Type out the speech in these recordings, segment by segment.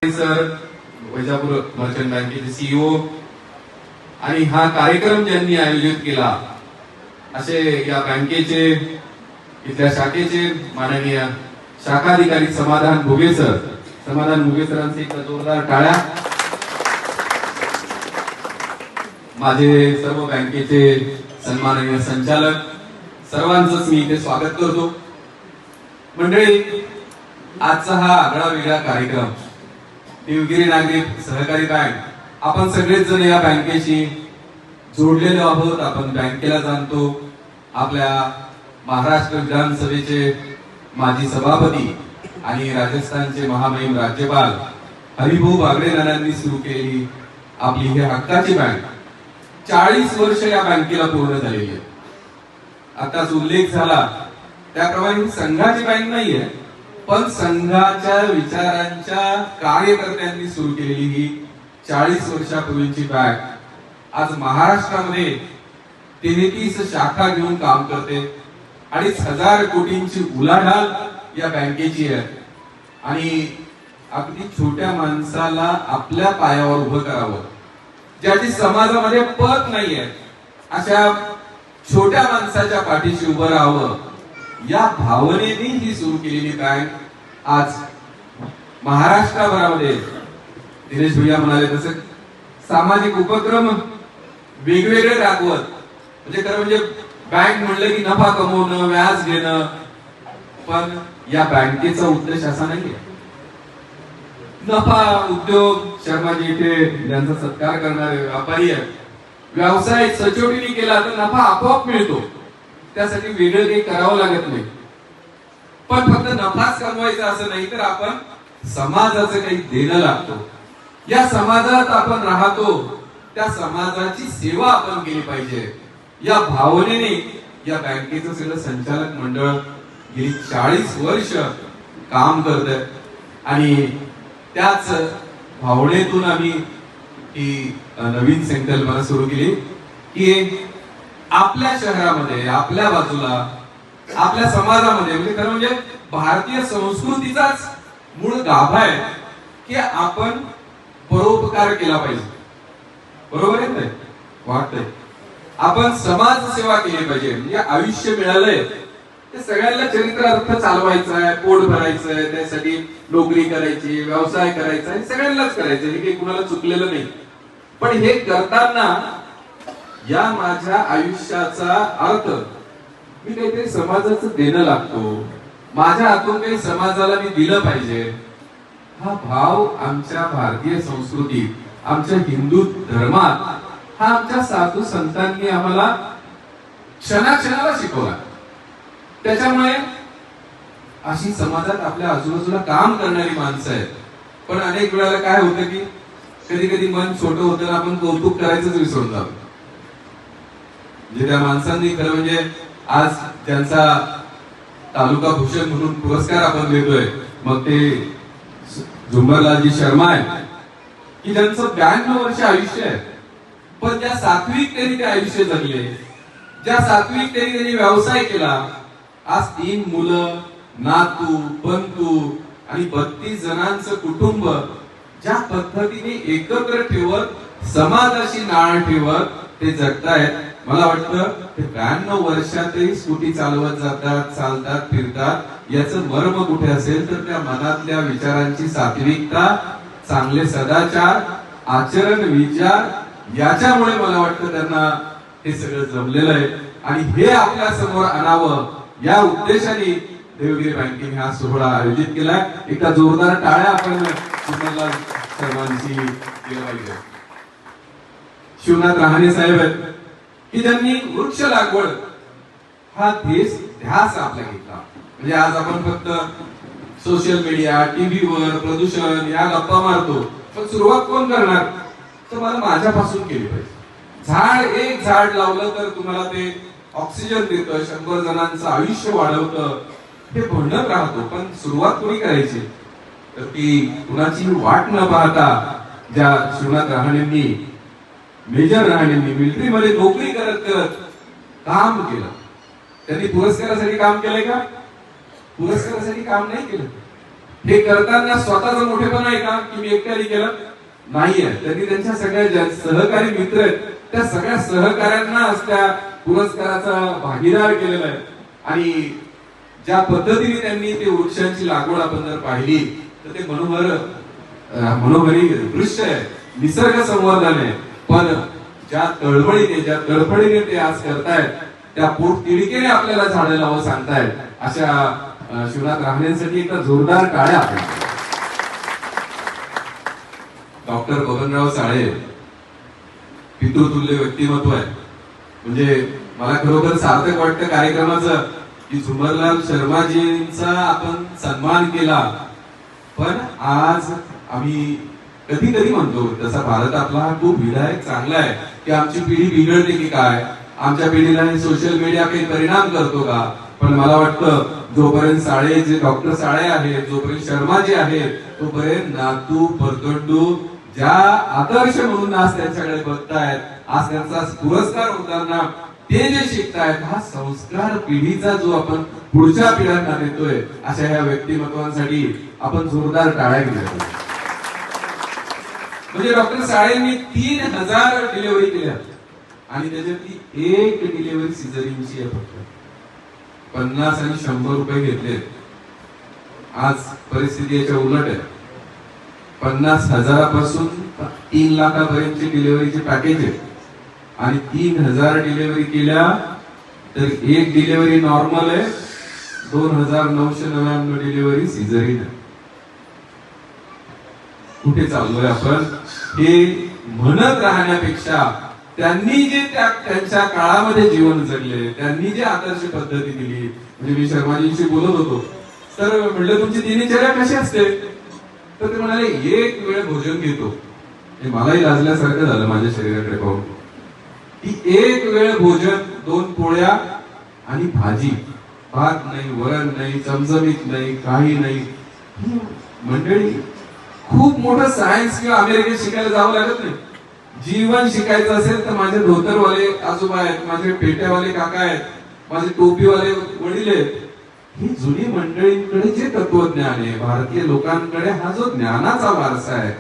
Sir, Vaijapur merchant बँकेचे CEO आणि हा कार्यक्रम ज्यांनी आयोजित केला असे या बँकेचे इथल्या शाखेचे माननीय शाखाधिकारी समाधान भुगे सरांचे एक जोरदार टाळ्या। माझे सर्व बँकेचे सन्माननीय संचालक सर्वांचंच मी इथे स्वागत करतो। मंडळी, आजचा हा आगळा वेगळा कार्यक्रम देवगिरी नागरिक सहकारी बँक, आपण सगळेच जण या बँकेशी जोडलेलो आहोत। आपण बँकेला जाणतो। आपल्या महाराष्ट्र विधानसभेचे माजी सभापती आणि राजस्थानचे महामहिम राज्यपाल हरिभाऊ बागडे यांनी सुरू केलेली आपली ही हक्काची बँक 40 वर्ष या बँकेला पूर्ण झालेली आहे। आताच उल्लेख झाला त्याप्रमाणे ही संघाची बँक नाहीये, पण संघाच्या विचारांच्या कार्यकर्त्यांनी सुरू केलेली ही 40 वर्षापूर्वीची बँक आज महाराष्ट्रामध्ये 33 शाखा घेऊन काम करते। 2,500 कोटींची उलाढाल या बँकेची आहे आणि अगदी छोट्या माणसाला आपल्या पायावर उभं करावं, ज्याची समाजामध्ये पत नाहीये, अशा छोट्या माणसाच्या पाठीशी उभं राहावं या भावनेने ही सुरू केलेली बँक आज महाराष्ट्राभरामध्ये दिनेश भैया म्हणाले तसे सामाजिक उपक्रम वेगवेगळे राबवत, म्हणजे खरं म्हणजे बँक म्हणलं की नफा कमवणं, व्याज घेणं, पण या बँकेचा उद्देश असा नाहीये। नफा उद्योग शर्माजी इथे ज्यांचा सत्कार करणारे व्यापारी आहेत, व्यवसाय सचोटीने केला तर नफा आपोआप मिळतो, त्यासाठी वेगळं काही करावं लागत नाही। पण फक्त नफाच कमवायचा असं नाही, तर आपण समाजाचं काही देणं लागतो। या समाजात आपण राहतो, त्या समाजाची सेवा आपण केली पाहिजे या भावनेने या बँकेचं सगळं संचालक मंडळ गेली 40 वर्ष काम करतंय आणि त्याच भावनेतून आम्ही ही नवीन संकल्पना सुरू केली की आपल्या शहरामध्ये, आपल्या बाजूला, आपल्या समाजामध्ये, म्हणजे खरं म्हणजे भारतीय संस्कृतीचाच मूळ गाभा आहे की आपण परोपकार केला पाहिजे। बरोबर आहे ना? वाटतंय आपण समाज सेवा केली पाहिजे। म्हणजे आयुष्य मिळालंय ते सगळ्यांना चरित्र अर्थ चालवायचा आहे, पोट भरायचं आहे, त्यासाठी नोकरी करायची, व्यवसाय करायचा आहे, सगळ्यांनाच करायचं, हे काही कुणाला चुकलेलं नाही। पण हे करताना या माझ्या आयुष्याचा अर्थ मी काहीतरी समाजाचं देणं लागतो, माझ्या हातून काही समाजाला मी दिलं पाहिजे, हा भाव आमच्या भारतीय संस्कृतीत, आमच्या हिंदू धर्मात, हा आमच्या साधू संतांनी आम्हाला क्षणाक्षणाला शिकवला। त्याच्यामुळे अशी समाजात आपल्या आजूबाजूला काम करणारी माणसं आहेत। पण अनेक वेळेला काय होतं की कधी कधी मन छोटं होतं, आपण कौतुक करायचंच विसरून जातो। म्हणजे त्या माणसांनी खरं म्हणजे आज त्यांचा तालुका भूषण म्हणून पुरस्कार आपण देतोय, मग ते झुंबरलालजी शर्मा आहे की ज्यांचं 92 वर्ष आयुष्य आहे, पण ज्या सात्विकतेने ते आयुष्य जगले, ज्या सात्विकतेने त्यांनी व्यवसाय केला, आज 3 मुलं, नातू, बंधू आणि 32 जणांचं कुटुंब ज्या पद्धतीने एकत्र ठेवत, समाजाशी नाळ ठेवत ते जगतायत, मला वाटतं ते 92 वर्षातही स्कूटी चालवत जातात, चालतात, फिरतात, याचं मर्म कुठे असेल तर त्या मनातल्या विचारांची सात्विकता, चांगले सदाचार, आचरण, विचार, याच्यामुळे मला वाटतं त्यांना हे सगळं जमलेलं आहे आणि हे आपल्या समोर आणावं या उद्देशाने देवगिरी बँकेने हा सोहळा आयोजित केलाय। एका जोरदार टाळ्या आपण सर्वांची केलं पाहिजे। शिवनाथ रहाणे साहेब आहेत की ज्यांनी वृक्ष लागवड हा ध्यास आपला घेतला। म्हणजे आज आपण फक्त सोशल मीडिया, टीव्हीवर प्रदूषण या गप्पा मारतो, पण सुरुवात कोण करणार? तर मला माझ्यापासून केली पाहिजे। एक झाड लावलं तर तुम्हाला ते ऑक्सिजन देतं, 100 जणांचं आयुष्य वाढवतं, हे म्हणत राहतो, पण सुरुवात कोणी करायची? तर ती कुणाची वाट न पाहता ज्या शिवनाथ रहाणेंनी, मेजर रहाणेंनी मिलिटरीमध्ये नोकरी करत करत काम केलं, त्यांनी पुरस्कारासाठी काम केलंय का? पुरस्कारासाठी काम नाही केलं, हे करताना स्वतःचा मोठेपणा आहे का की मी एकट्याने केलं नाहीये. त्यांनी त्यांच्या सगळ्या सहकारी मित्र आहेत त्या सगळ्या सहकाऱ्यांना त्या पुरस्काराचा भागीदार केलेला आहे. आणि ज्या पद्धतीने त्यांनी ते वृक्षांची लागवड आपण जर पाहिली तर ते मनोहरी दृश्य आहे, निसर्ग संवर्धन आहे. पण ज्या तळमळीने ज्या तडफडीने ते आज करतायत त्या पोट तिडकीने आपल्याला झाडं लावून सांगतायत अशा शिवनाथ राहण्यांसाठी एकदा जोरदार टाळ्या. डॉक्टर बबनराव साळे पितृतुल्य व्यक्तिमत्व आहे. म्हणजे मला खरोखर सार्थक वाटतं कार्यक्रमाचं की झुमरलाल शर्माजींचा आपण सन्मान केला. पण आज आम्ही कधी कधी म्हणतो तसा भारत आपला हा खूप विधायक चांगला आहे की आमची पिढी बिघडते की काय, आमच्या पिढीला हे सोशल मीडिया काही परिणाम करतो का. पण मला वाटतं जोपर्यंत साळे जे डॉक्टर साळे आहेत, जोपर्यंत शर्माजी आहेत, तोपर्यंत नातू परतंडू ज्या आदर्श म्हणून आज त्यांच्याकडे बघतायत, आज त्यांचा पुरस्कार होताना ते जे शिकतायत हा संस्कार पिढीचा जो आपण पुढच्या पिढ्यांना देतोय अशा ह्या व्यक्तिमत्वांसाठी आपण जोरदार टाळ्या दिल्या. म्हणजे डॉक्टर साळेंनी 3000 डिलिव्हरी केल्या आणि त्याच्यातली एक डिलिव्हरी सिझरिनची आहे. फक्त 50 आणि 100 रुपये घेतले. आज परिस्थिती याच्या उलट आहे. 50,000 पासून 3 लाखापर्यंतची डिलिव्हरीचे पॅकेज आहे आणि 3000 डिलिव्हरी केल्या तर एक डिलिव्हरी नॉर्मल आहे, 2999 डिलिव्हरी सिझरिन आहे. कुठे चाललोय आपण हे म्हणत राहण्यापेक्षा त्यांनी जे त्यांच्या काळामध्ये जीवन जगले, त्यांनी जे आदर्श पद्धती दिली. म्हणजे मी शर्माजींशी बोलत होतो तर म्हटलं तुमची दिनचर्या कशी असते, तर ते म्हणाले एक वेळ भोजन घेतो. हे मलाही लाजल्यासारखं झालं माझ्या शरीराकडे पाहून की एक वेळ भोजन, 2 पोळ्या आणि भाजी, भात नाही, वरण नाही, चमचमीत नाही, काही नाही. मंडळी खूप मोठं सायन्स किंवा अमेरिकेत शिकायला जावं लागत नाही. जीवन शिकायचं असेल तर माझे धोतरवाले आजोबा आहेत, माझे पेट्यावाले काका आहेत, माझे टोपीवाले वडील आहेत. ही जुनी मंडळींकडे जे तत्वज्ञान आहे, भारतीय लोकांकडे हा जो ज्ञानाचा वारसा आहे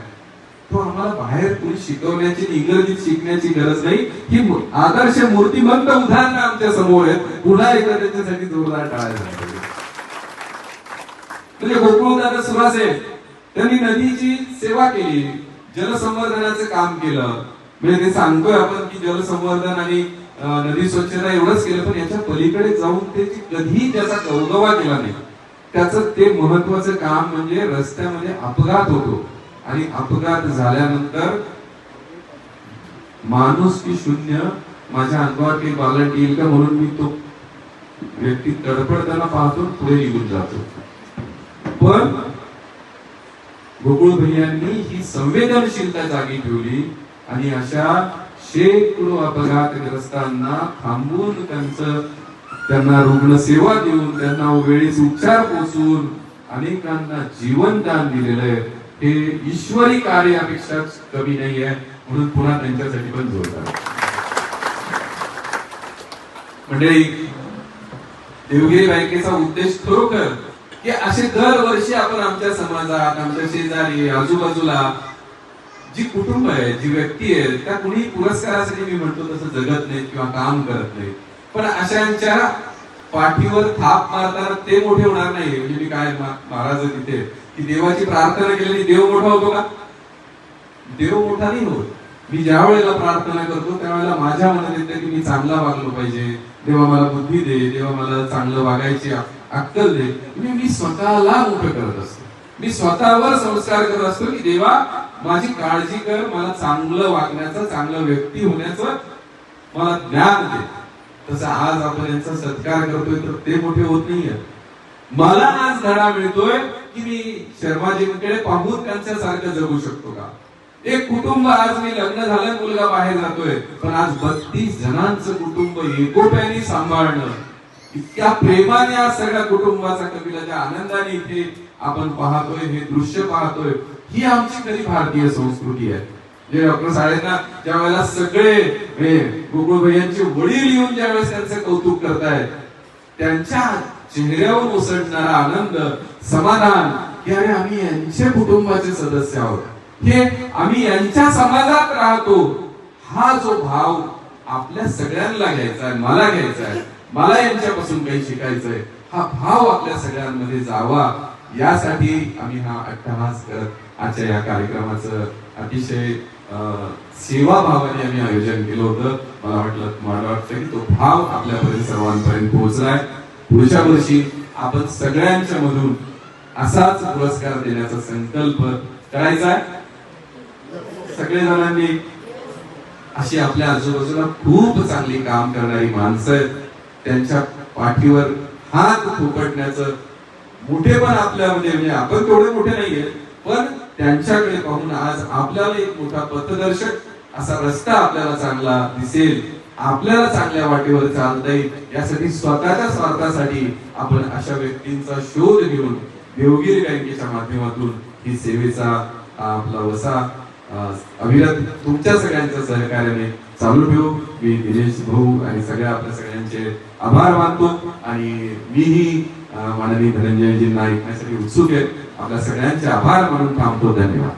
तो आम्हाला बाहेर कुणी शिकवण्याची, इंग्रजीत शिकण्याची गरज नाही. ही आदर्श मूर्तिमंत उदाहरणं आमच्या समोर आहेत. पुन्हा एकदा त्यांच्यासाठी जोरदार टाळ्या झाल्या. म्हणजे गोकुळदादा सुभाषे त्यांनी नदीची सेवा केली, जलसंवर्धनाचं काम केलं. म्हणजे ते सांगतोय आपण की जलसंवर्धन आणि नदी स्वच्छता एवढंच केलं, पण याच्या पलीकडे जाऊन त्याची कधी त्याचा गवगवा केला नाही. त्याचं ते महत्वाचं काम म्हणजे रस्त्यामध्ये अपघात होतो आणि अपघात झाल्यानंतर माणूस की शून्य माझ्या अंगावर काही बालट येईल का म्हणून मी तो व्यक्ती तडफडताना पाहतो, पुढे निघून जातो. पण गोकुळ भैयांनी ही संवेदनशीलता जागी ठेवली आणि अशा शेकडो अपघातग्रस्तांना थांबवून त्यांना रुग्णसेवा देऊन, त्यांना वेळीच उपचार पोचवून अनेकांना जीवनदान दिलेलं आहे. हे ईश्वरी कार्यापेक्षा कमी नाही आहे. म्हणून पुन्हा त्यांच्यासाठी पण जोरदार. मंडळी, देवगिरी बँकेचा उद्देश खरोखर की असे दरवर्षी आपण आमच्या समाजात, आमच्या शेजारी, आजूबाजूला जी कुटुंब आहे, जी व्यक्ती आहे, त्या कुणी पुरस्कारासाठी मी म्हणतो तसं जगत नाही किंवा काम करत नाही. पण अशांच्या पाठीवर थाप मारताना ते मोठे होणार नाही. म्हणजे मी काय महाराज तिथे की देवाची प्रार्थना केल्याने देव मोठा होतो का? देव मोठा नाही होत. मी ज्या वेळेला प्रार्थना करतो त्यावेळेला माझ्या मनात येतं की मी चांगला वागलो पाहिजे, देवा मला बुद्धी दे, देवा मला चांगलं वागायची अक्कल दे. म्हणजे मी स्वतःला मोठं करत असतो, मी स्वतःवर संस्कार करत असतो की देवा माझी काळजी कर, मला चांगलं वागण्याचं, चांगलं व्यक्ती होण्याचं मला ज्ञान दे. तसं आज आपण यांचा सत्कार करतोय तर ते मोठे होत नाहीये. मला आज धडा मिळतोय की मी शर्माजींकडे पाहून त्यांच्यासारखं जगू शकतो का. एक कुटुंब, आज मी लग्न झालं, मुलगा बाहेर जातोय, पण आज 32 जणांचं कुटुंब एकोप्याने सांभाळणं, इतक्या प्रेमाने आज सगळ्या कुटुंबाचा, कबिलाच्या आनंदाने इथे आपण पाहतोय, हे दृश्य पाहतोय. ही आमची खरी भारतीय संस्कृती आहे. जे डॉक्टर साळेंना ज्या वेळेला सगळे गोकुळ भैयांचे वडील येऊन ज्यावेळेस त्यांचं कौतुक करतायत, त्यांच्या चेहऱ्यावर उसळणारा आनंद, समाधान की अरे आम्ही यांचे कुटुंबाचे सदस्य आहोत, हे आम्ही यांच्या समाजात राहतो, हा जो भाव आपल्या सगळ्यांना घ्यायचा आहे, मला घ्यायचा आहे, मला यांच्यापासून काही शिकायचंय, हा भाव आपल्या सगळ्यांमध्ये जावा यासाठी आम्ही हा अट्टहास करत आजच्या या कार्यक्रमाचं अतिशय सेवाभावाने आम्ही आयोजन केलं होतं. मला वाटतं की तो भाव आपल्यापर्यंत सर्वांपर्यंत पोहोचलाय. पुढच्या वर्षी आपण सगळ्यांच्या मधून असाच पुरस्कार देण्याचा संकल्प करायचा आहे. सगळे जणांनी अशी आपल्या आजूबाजूला खूप चांगली काम करणारी माणसं आहेत, त्यांच्या पाठीवर हात थोपटण्याचं मोठेपण आपल्यामध्ये, म्हणजे आपण तेवढे मोठे नाहीये, पण त्यांच्याकडे पाहून आज आपल्याला एक मोठा पथदर्शक असा रस्ता आपल्याला चांगला दिसेल, आपल्याला चांगल्या वाटेवर चालता येईल, यासाठी स्वतःच्या स्वार्थासाठी आपण अशा व्यक्तींचा शोध घेऊन देवगिरी बँकेच्या माध्यमातून ही सेवेचा आपला वसा अविरत तुमच्या सगळ्यांच्या सहकार्याने चालू ठेवू. मी दिनेश भाऊ आणि सगळ्या आपल्या सगळ्यांचे आभार मानतो आणि मीही माननीय धनंजयजींना ऐकण्यासाठी उत्सुक आहे. आपल्या सगळ्यांचे आभार मानून थांबतो. धन्यवाद.